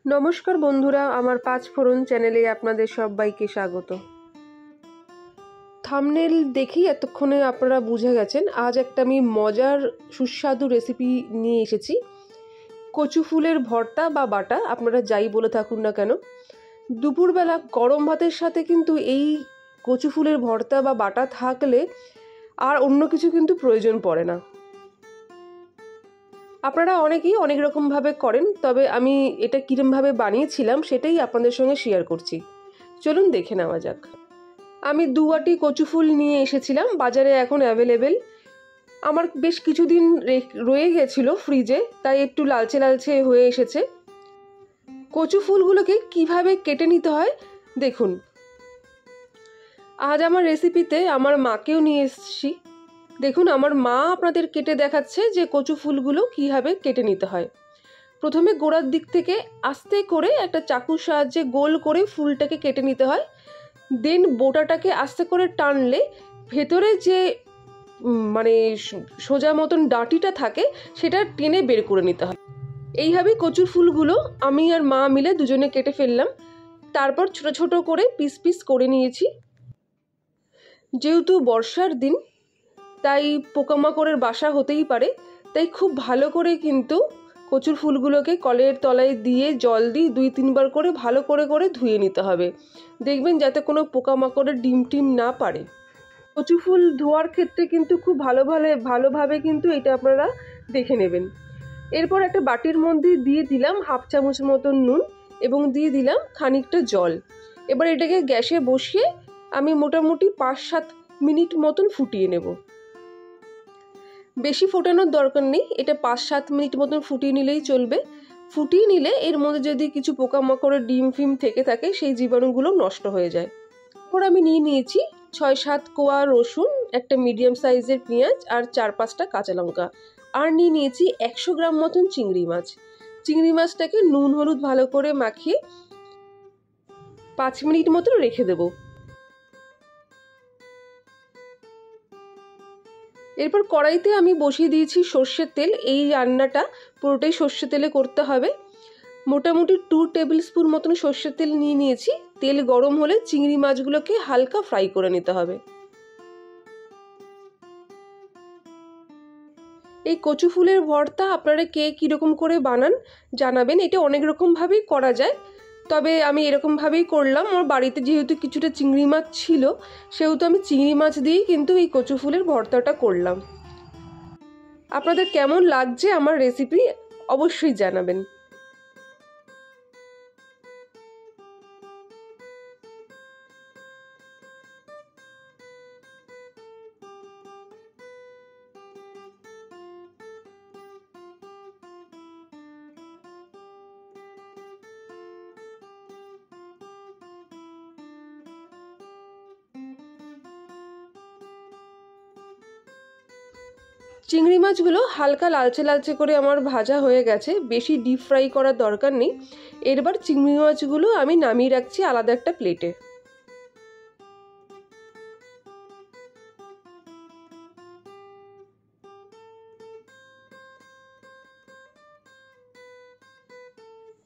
নমস্কার বন্ধুরা, আমার পাঁচফোড়ন চ্যানেলে আপনাদের সবাইকে স্বাগত। থাম্বনেল দেখেই এতক্ষণে আপনারা বুঝে গেছেন আজ একটা আমি মজার সুস্বাদু রেসিপি নিয়ে এসেছি। কচু ফুলের ভর্তা বা বাটা, আপনারা যাই বলে থাকুন না কেন। দুপুরবেলা গরম ভাতের সাথে কিন্তু এই কচু ফুলের ভর্তা বা বাটা থাকলে আর অন্য কিছু কিন্তু প্রয়োজন পড়ে না। আপনারা অনেকেই অনেক রকমভাবে করেন, তবে আমি এটা কীরমভাবে বানিয়েছিলাম সেটাই আপনাদের সঙ্গে শেয়ার করছি। চলুন দেখে নেওয়া যাক। আমি 2 আটি কচু ফুল নিয়ে এসেছিলাম, বাজারে এখন অ্যাভেলেবেল। আমার বেশ কিছুদিন রয়ে গেছিলো ফ্রিজে, তাই একটু লালচে লালচে হয়ে এসেছে। কচু ফুলগুলোকে কিভাবে কেটে নিতে হয় দেখুন। আজ আমার রেসিপিতে আমার মাকেও নিয়ে এসেছি। দেখুন, আমার মা আপনাদের কেটে দেখাচ্ছে যে কচু ফুলগুলো কীভাবে কেটে নিতে হয়। প্রথমে গোড়ার দিক থেকে আস্তে করে একটা চাকুর সাহায্যে গোল করে ফুলটাকে কেটে নিতে হয়। দেন বোটাটাকে আস্তে করে টানলে ভেতরে যে সোজা মতন ডাঁটিটা থাকে সেটা টেনে বের করে নিতে হয়। এইভাবেই কচুর ফুলগুলো আমি আর মা মিলে দুজনে কেটে ফেললাম। তারপর ছোট ছোট করে পিস পিস করে নিয়েছি। যেহেতু বর্ষার দিন, তাই পোকামাকড়ের বাসা হতেই পারে, তাই খুব ভালো করে কিন্তু কচুর ফুলগুলোকে কলের তলায় দিয়ে জল দিয়ে 2-3 বার করে ভালো করে করে ধুয়ে নিতে হবে। দেখবেন যাতে কোনো পোকামাকড়ের ডিম টিম না পারে। কচু ফুল ধোয়ার ক্ষেত্রে কিন্তু খুব ভালোভাবে কিন্তু এটা আপনারা দেখে নেবেন। এরপর একটা বাটির মধ্যে দিয়ে দিলাম 1/2 চামচ মতন নুন এবং দিয়ে দিলাম খানিকটা জল। এবার এটাকে গ্যাসে বসিয়ে আমি মোটামুটি 5-7 মিনিট মতন ফুটিয়ে নেব। বেশি ফোটানোর দরকার নেই, এটা 5-7 মিনিট মতন ফুটিয়ে নিলেই চলবে। ফুটিয়ে নিলে এর মধ্যে যদি কিছু পোকামাকড়ের ডিম ফিম থেকে থাকে সেই জীবাণুগুলো নষ্ট হয়ে যায়। এরপর আমি নিয়ে নিয়েছি 6-7 কোয়া রসুন, একটা মিডিয়াম সাইজের পেঁয়াজ আর 4-5টা কাঁচা লঙ্কা, আর নিয়ে নিয়েছি 100 গ্রাম মতন চিংড়ি মাছ। চিংড়ি মাছটাকে নুন হলুদ ভালো করে মাখিয়ে 5 মিনিট মতন রেখে দেবো। এরপর কড়াইতে আমি বসিয়ে দিয়েছি সর্ষের তেল। এই রান্নাটা পুরোটাই সর্ষের তেলে করতে হবে। মোটামুটি 2 টেবিল স্পুন মতন সর্ষের তেল নিয়ে নিয়েছি। তেল গরম হলে চিংড়ি মাছগুলোকে হালকা ফ্রাই করে নিতে হবে। এই কচু ফুলের ভর্তা আপনারা কে কীরকম করে বানান জানাবেন। এটা অনেক রকমভাবেই করা যায়, তবে আমি এরকমভাবেই করলাম। আমার বাড়িতে যেহেতু কিছুটা চিংড়ি মাছ ছিল, সেহেতু আমি চিংড়ি মাছ দিয়েই কিন্তু এই কচু ফুলের ভর্তাটা করলাম। আপনাদের কেমন লাগছে আমার রেসিপি অবশ্যই জানাবেন। চিংড়ি মাছগুলো হালকা লালচে লালচে করে আমার ভাজা হয়ে গেছে, বেশি ডিপ ফ্রাই করার দরকার নেই। এরপর চিংড়ি মাছগুলো আমি নামিয়ে রাখছি আলাদা একটা প্লেটে।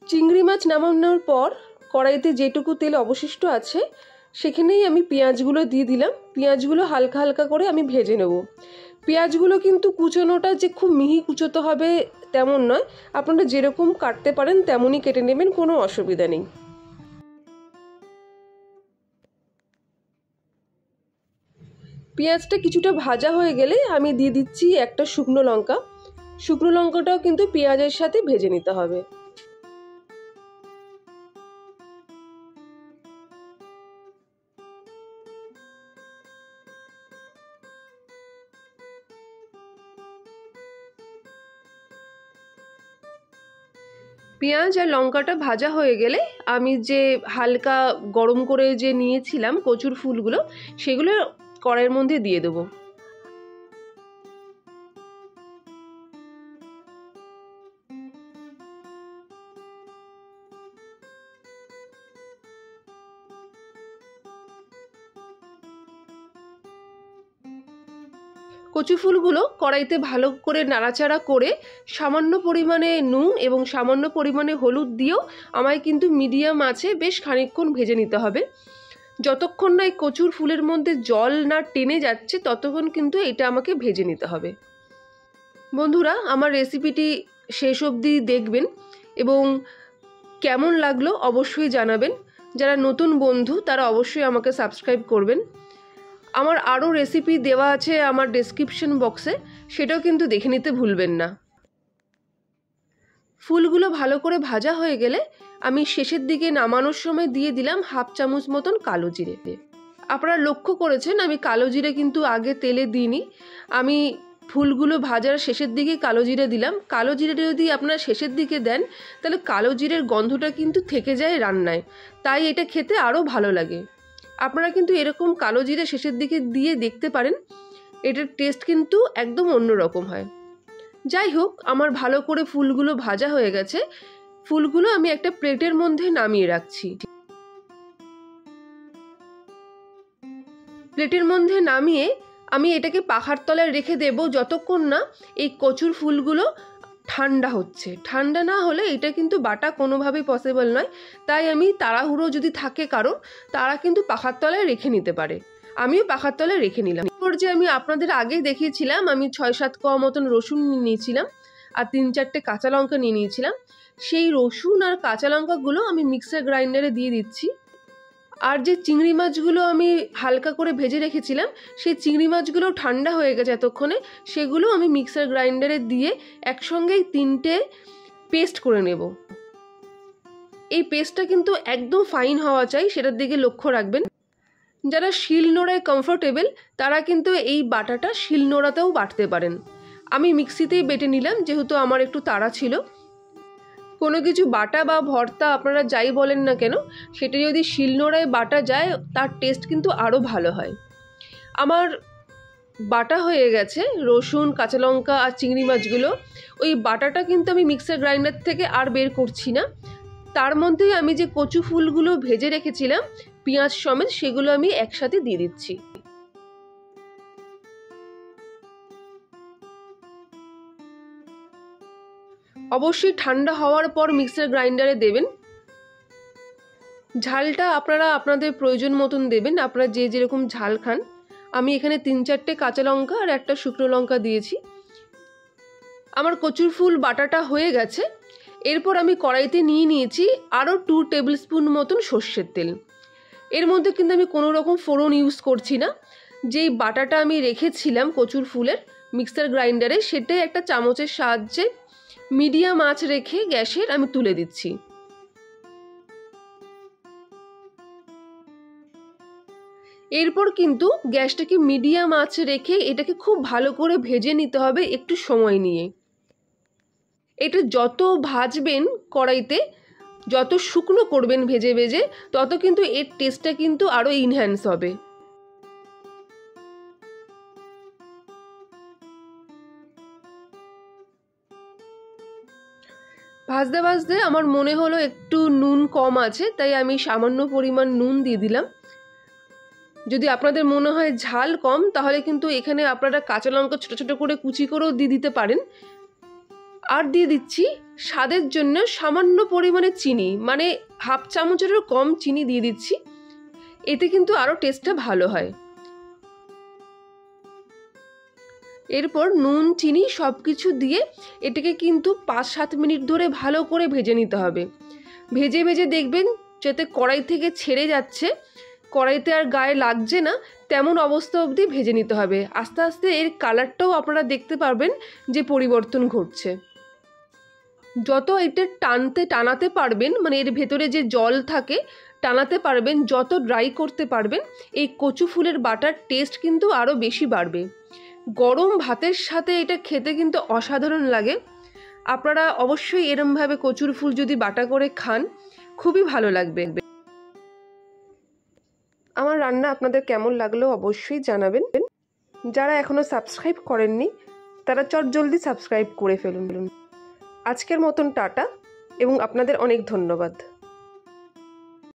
চিংড়ি মাছ নামানোর পর কড়াইতে যেটুকু তেল অবশিষ্ট আছে সেখানেই আমি পেঁয়াজগুলো দিয়ে দিলাম। পেঁয়াজগুলো হালকা হালকা করে আমি ভেজে নেব। পেঁয়াজগুলো কিন্তু কুচোনোটা যে খুব মিহি কুচোতে হবে তেমন নয়, আপনারা যেরকম কাটতে পারেন তেমনই কেটে নেবেন, কোনো অসুবিধা নেই। পেঁয়াজটা কিছুটা ভাজা হয়ে গেলে আমি দিয়ে দিচ্ছি একটা শুকনো লঙ্কা। শুকনো লঙ্কাটাও কিন্তু পেঁয়াজের সাথে ভেজে নিতে হবে। পেঁয়াজ আর লঙ্কাটা ভাজা হয়ে গেলে আমি যে হালকা গরম করে যে নিয়েছিলাম কচুর ফুলগুলো, সেগুলো কড়াইয়ের মধ্যে দিয়ে দেবো। কচু ফুলগুলো কড়াইতে ভালো করে নাড়াচাড়া করে সামান্য পরিমাণে নুন এবং সামান্য পরিমাণে হলুদ দিয়েও আমায় কিন্তু মিডিয়াম আঁচে বেশ খানিকক্ষণ ভেজে নিতে হবে। যতক্ষণ না এই কচুর ফুলের মধ্যে জল না টেনে যাচ্ছে ততক্ষণ কিন্তু এটা আমাকে ভেজে নিতে হবে। বন্ধুরা, আমার রেসিপিটি শেষ অবধি দেখবেন এবং কেমন লাগলো অবশ্যই জানাবেন। যারা নতুন বন্ধু তারা অবশ্যই আমাকে সাবস্ক্রাইব করবেন। আমার আরও রেসিপি দেওয়া আছে আমার ডেসক্রিপশন বক্সে, সেটাও কিন্তু দেখে নিতে ভুলবেন না। ফুলগুলো ভালো করে ভাজা হয়ে গেলে আমি শেষের দিকে নামানোর সময় দিয়ে দিলাম 1/2 চামচ মতন কালো জিরে। আপনারা লক্ষ্য করেছেন আমি কালো জিরে কিন্তু আগে তেলে দিইনি, আমি ফুলগুলো ভাজার শেষের দিকে কালো জিরে দিলাম। কালো জিরেটা যদি আপনারা শেষের দিকে দেন তাহলে কালো জিরের গন্ধটা কিন্তু থেকে যায় রান্নায়, তাই এটা খেতে আরও ভালো লাগে। আপনারা কিন্তু এরকম কালো জিরে শেষের দিকে দিয়ে দেখতে পারেন, এটার টেস্ট কিন্তু একদম অন্যরকম হয়। যাই হোক, আমার ভালো করে ফুলগুলো ভাজা হয়ে গেছে। ফুলগুলো আমি একটা প্লেটের মধ্যে নামিয়ে রাখছি। প্লেটের মধ্যে নামিয়ে আমি এটাকে পাখার তলায় রেখে দেব যতক্ষণ না এই কচুর ফুলগুলো ঠান্ডা হচ্ছে। ঠান্ডা না হলে এটা কিন্তু বাটা কোনোভাবেই পসিবল নয়, তাই আমি তাড়াহুড়ো যদি থাকে কারো তারা কিন্তু পাখার তলায় রেখে নিতে পারে। আমিও পাখার তলায় রেখে নিলাম। এরপর যে আমি আপনাদের আগেই দেখিয়েছিলাম আমি 6-7 কোয়া মতন রসুন নিয়ে নিয়েছিলাম আর 3-4টে কাঁচা লঙ্কা নিয়ে নিয়েছিলাম, সেই রসুন আর কাঁচা লঙ্কাগুলো আমি মিক্সার গ্রাইন্ডারে দিয়ে দিচ্ছি। আর যে চিংড়ি মাছগুলো আমি হালকা করে ভেজে রেখেছিলাম সেই চিংড়ি মাছগুলো ঠান্ডা হয়ে গেছে এতক্ষণে, সেগুলো আমি মিক্সার গ্রাইন্ডারে দিয়ে একসঙ্গেই 3টে পেস্ট করে নেব। এই পেস্টটা কিন্তু একদম ফাইন হওয়া চাই, সেটার দিকে লক্ষ্য রাখবেন। যারা শিলনোড়ায় কমফোর্টেবল তারা কিন্তু এই বাটাটা শিলনোড়াতেও বাটতে পারেন। আমি মিক্সিতেই বেটে নিলাম যেহেতু আমার একটু তাড়া ছিল। কোনো কিছু বাটা বা ভর্তা আপনারা যাই বলেন না কেন সেটা যদি শিলনোড়ায় বাটা যায় তার টেস্ট কিন্তু আরও ভালো হয়। আমার বাটা হয়ে গেছে রসুন, কাঁচা লঙ্কা আর চিংড়ি মাছগুলো। ওই বাটাটা কিন্তু আমি মিক্সার গ্রাইন্ডার থেকে আর বের করছি না, তার মধ্যেই আমি যে কচু ফুলগুলো ভেজে রেখেছিলাম পেঁয়াজ সমেত সেগুলো আমি একসাথে দিয়ে দিচ্ছি। অবশ্যই ঠান্ডা হওয়ার পর মিক্সার গ্রাইন্ডারে দেবেন। ঝালটা আপনারা আপনাদের প্রয়োজন মতন দেবেন, আপনারা যে যেরকম ঝাল খান। আমি এখানে 3-4টে কাঁচা লঙ্কা আর একটা শুকনো লঙ্কা দিয়েছি। আমার কচুর ফুল বাটাটা হয়ে গেছে। এরপর আমি কড়াইতে নিয়ে নিয়েছি আরও 2 টেবিল স্পুন মতন সর্ষের তেল। এর মধ্যে কিন্তু আমি কোনো রকম ফোড়ন ইউজ করছি না। যেই বাটাটা আমি রেখেছিলাম কচুর ফুলের মিক্সার গ্রাইন্ডারে সেটাই একটা চামচের সাহায্যে মিডিয়াম আঁচ রেখে গ্যাসের আমি তুলে দিচ্ছি। এরপর কিন্তু গ্যাসটাকে মিডিয়াম আঁচে রেখে এটাকে খুব ভালো করে ভেজে নিতে হবে একটু সময় নিয়ে। এটা যত ভাজবেন কড়াইতে, যত শুকনো করবেন ভেজে ভেজে, তত কিন্তু এর টেস্টটা কিন্তু আরও ইনহ্যান্স হবে। ভাজতে ভাজতে আমার মনে হলো একটু নুন কম আছে, তাই আমি সামান্য পরিমাণ নুন দিয়ে দিলাম। যদি আপনাদের মনে হয় ঝাল কম তাহলে কিন্তু এখানে আপনারা কাঁচা লঙ্কা ছোটো ছোটো করে কুচি করেও দিয়ে দিতে পারেন। আর দিয়ে দিচ্ছি স্বাদের জন্য সামান্য পরিমাণে চিনি, মানে 1/2 চামচেরও কম চিনি দিয়ে দিচ্ছি, এতে কিন্তু আরও টেস্টটা ভালো হয়। এরপর নুন চিনি সব কিছু দিয়ে এটাকে কিন্তু 5-7 মিনিট ধরে ভালো করে ভেজে নিতে হবে। ভেজে ভেজে দেখবেন যাতে কড়াই থেকে ছেড়ে যাচ্ছে, কড়াইতে আর গায়ে লাগছে না, তেমন অবস্থা অবধি ভেজে নিতে হবে। আস্তে আস্তে এর কালারটাও আপনারা দেখতে পারবেন যে পরিবর্তন ঘটছে। যত এটা টানাতে পারবেন, মানে এর ভেতরে যে জল থাকে টানাতে পারবেন, যত ড্রাই করতে পারবেন, এই কচু ফুলের বাটার টেস্ট কিন্তু আরও বেশি বাড়বে। গরম ভাতের সাথে এটা খেতে কিন্তু অসাধারণ লাগে। আপনারা অবশ্যই এরমভাবে কচুর ফুল যদি বাটা করে খান খুবই ভালো লাগবে। আমার রান্না আপনাদের কেমন লাগলো অবশ্যই জানাবেন। যারা এখনও সাবস্ক্রাইব করেননি তারা চটজলদি সাবস্ক্রাইব করে ফেলুন। আজকের মতন টাটা এবং আপনাদের অনেক ধন্যবাদ।